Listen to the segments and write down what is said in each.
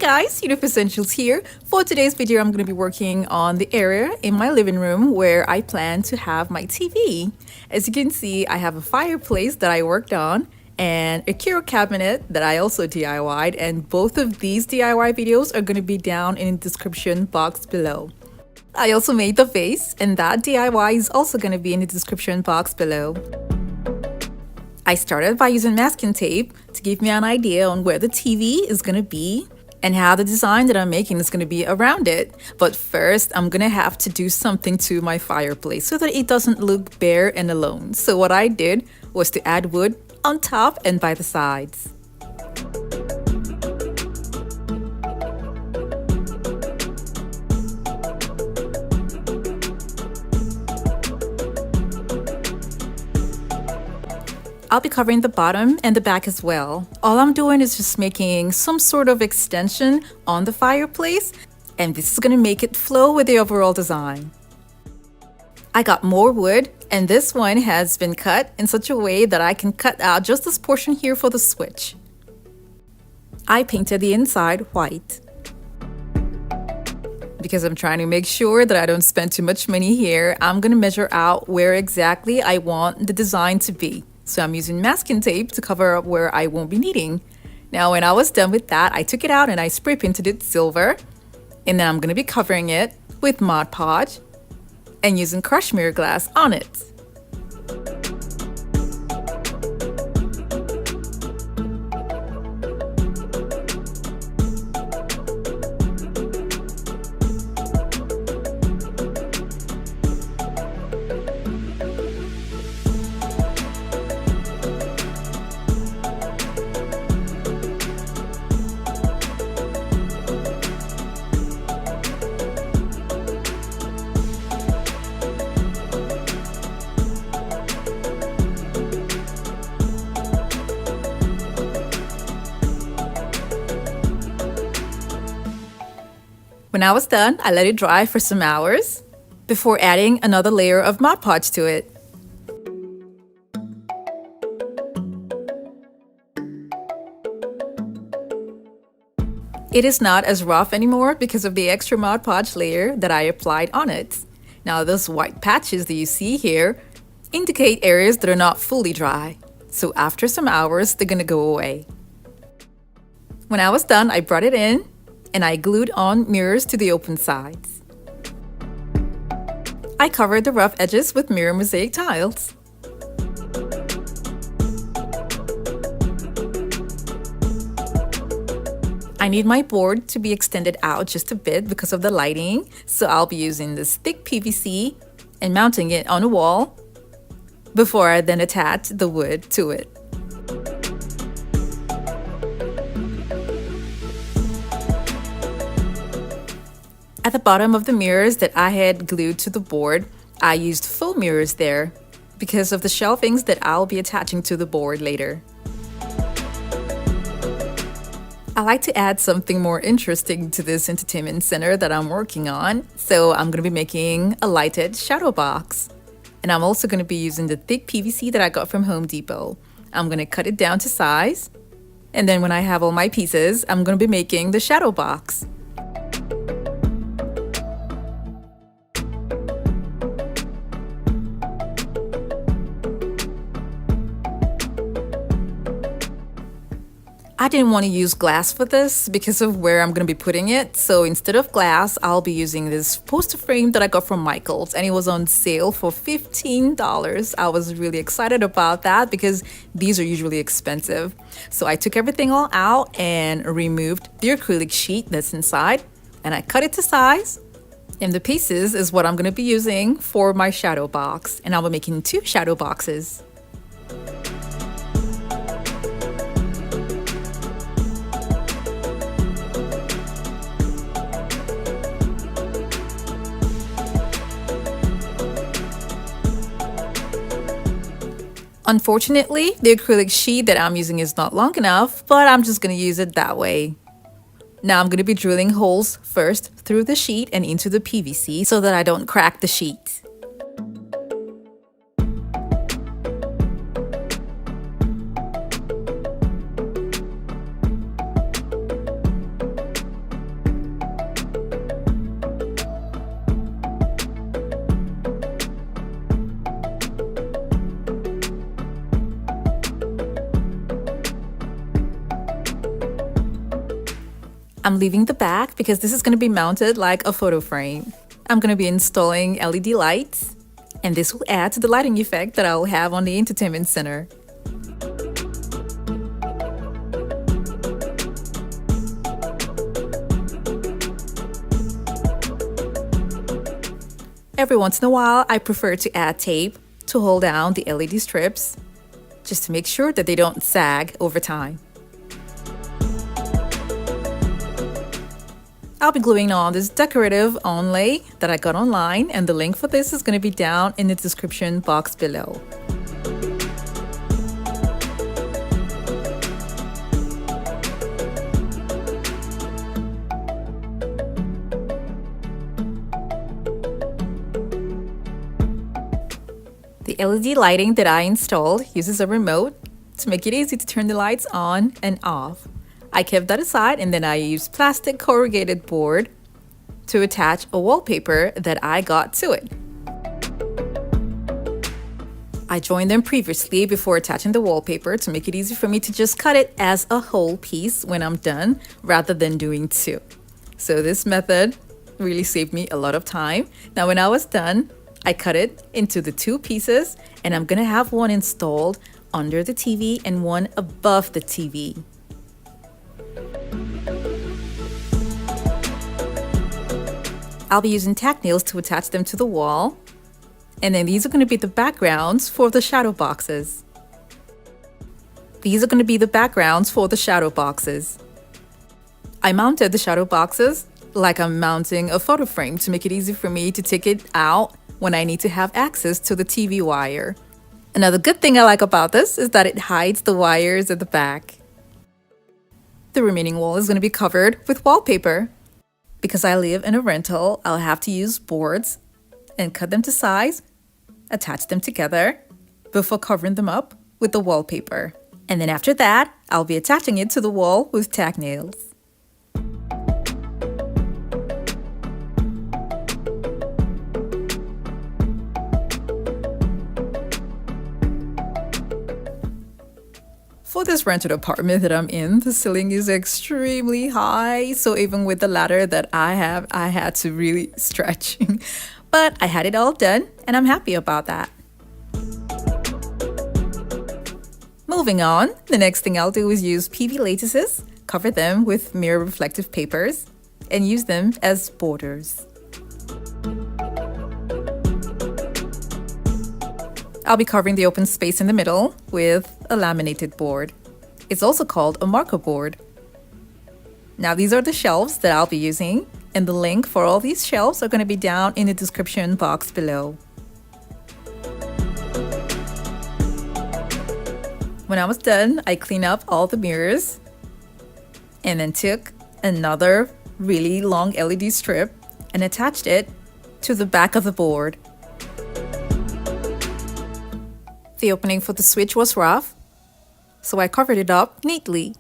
guys, Uniqueness Essentials here. For today's video, I'm going to be working on the area in my living room where I plan to have my TV. As you can see, I have a fireplace that I worked on and a Kiro cabinet that I also DIY'd, and both of these DIY videos are going to be down in the description box below. I also made the vase, and that DIY is also going to be in the description box below. I started by using masking tape to give me an idea on where the TV is going to be and how the design that I'm making is going to be around it. But first, I'm going to have to do something to my fireplace so that it doesn't look bare and alone. So what I did was to add wood on top and by the sides. I'll be covering the bottom and the back as well. All I'm doing is just making some sort of extension on the fireplace, and this is going to make it flow with the overall design. I got more wood, and this one has been cut in such a way that I can cut out just this portion here for the switch. I painted the inside white because I'm trying to make sure that I don't spend too much money here. I'm going to measure out where exactly I want the design to be. So I'm using masking tape to cover up where I won't be needing. Now, when I was done with that, I took it out and I spray painted it silver. And then I'm going to be covering it with Mod Podge and using crushed mirror glass on it. When I was done, I let it dry for some hours before adding another layer of Mod Podge to it. It is not as rough anymore because of the extra Mod Podge layer that I applied on it. Now, those white patches that you see here indicate areas that are not fully dry. So after some hours, they're gonna go away. When I was done, I brought it in and I glued on mirrors to the open sides. I covered the rough edges with mirror mosaic tiles. I need my board to be extended out just a bit because of the lighting, so I'll be using this thick PVC and mounting it on a wall before I then attach the wood to it. At the bottom of the mirrors that I had glued to the board, I used faux mirrors there because of the shelvings that I'll be attaching to the board later. I like to add something more interesting to this entertainment center that I'm working on, so I'm going to be making a lighted shadow box. And I'm also going to be using the thick PVC that I got from Home Depot. I'm going to cut it down to size, and then when I have all my pieces, I'm going to be making the shadow box. I didn't want to use glass for this because of where I'm going to be putting it. So instead of glass, I'll be using this poster frame that I got from Michael's, and it was on sale for $15. I was really excited about that because these are usually expensive. So I took everything all out and removed the acrylic sheet that's inside, and I cut it to size. And the pieces is what I'm going to be using for my shadow box, and I'll be making 2 shadow boxes. Unfortunately, the acrylic sheet that I'm using is not long enough, but I'm just going to use it that way. Now I'm going to be drilling holes first through the sheet and into the PVC so that I don't crack the sheet. I'm leaving the back because this is going to be mounted like a photo frame. I'm going to be installing LED lights, and this will add to the lighting effect that I will have on the entertainment center. Every once in a while, I prefer to add tape to hold down the LED strips, just to make sure that they don't sag over time. I'll be gluing on this decorative onlay that I got online, and the link for this is going to be down in the description box below. The LED lighting that I installed uses a remote to make it easy to turn the lights on and off. I kept that aside, and then I used plastic corrugated board to attach a wallpaper that I got to it. I joined them previously before attaching the wallpaper to make it easy for me to just cut it as a whole piece when I'm done, rather than doing two. So this method really saved me a lot of time. Now when I was done, I cut it into the two pieces, and I'm gonna have one installed under the TV and one above the TV. I'll be using tack nails to attach them to the wall, and then these are going to be the backgrounds for the shadow boxes. These are going to be the backgrounds for the shadow boxes. I mounted the shadow boxes like I'm mounting a photo frame to make it easy for me to take it out when I need to have access to the TV wire. Another good thing I like about this is that it hides the wires at the back. The remaining wall is going to be covered with wallpaper. Because I live in a rental, I'll have to use boards and cut them to size, attach them together before covering them up with the wallpaper. And then after that, I'll be attaching it to the wall with tack nails. For this rented apartment that I'm in, the ceiling is extremely high, so even with the ladder that I have, I had to really stretch. But I had it all done, and I'm happy about that. Moving on, the next thing I'll do is use PV lattices, cover them with mirror reflective papers, and use them as borders. I'll be covering the open space in the middle with a laminated board. It's also called a marker board. Now these are the shelves that I'll be using, and the link for all these shelves are going to be down in the description box below. When I was done, I cleaned up all the mirrors and then took another really long LED strip and attached it to the back of the board. The opening for the switch was rough, so I covered it up neatly.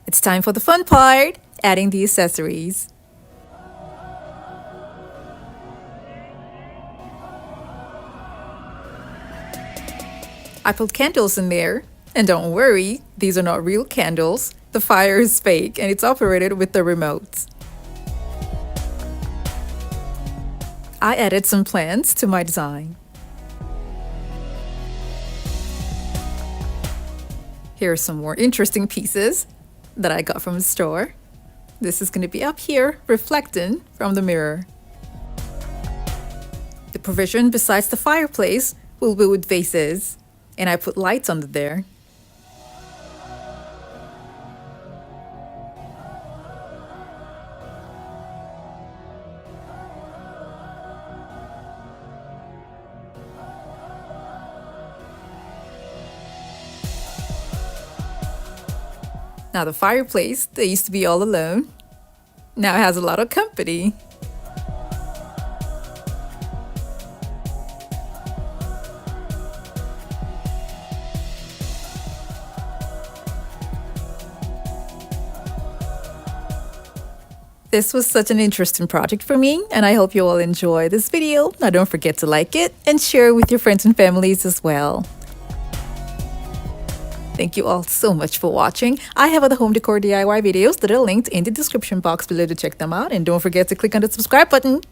It's time for the fun part, adding the accessories. I put candles in there, and don't worry, these are not real candles. The fire is fake and it's operated with the remote. I added some plants to my design. Here are some more interesting pieces that I got from the store. This is going to be up here, reflecting from the mirror. The provision besides the fireplace will be with vases, and I put lights under there. Now the fireplace that used to be all alone now has a lot of company. This was such an interesting project for me, and I hope you all enjoy this video. Now don't forget to like it and share it with your friends and families as well. Thank you all so much for watching. I have other home decor DIY videos that are linked in the description box below to check them out. And don't forget to click on the subscribe button.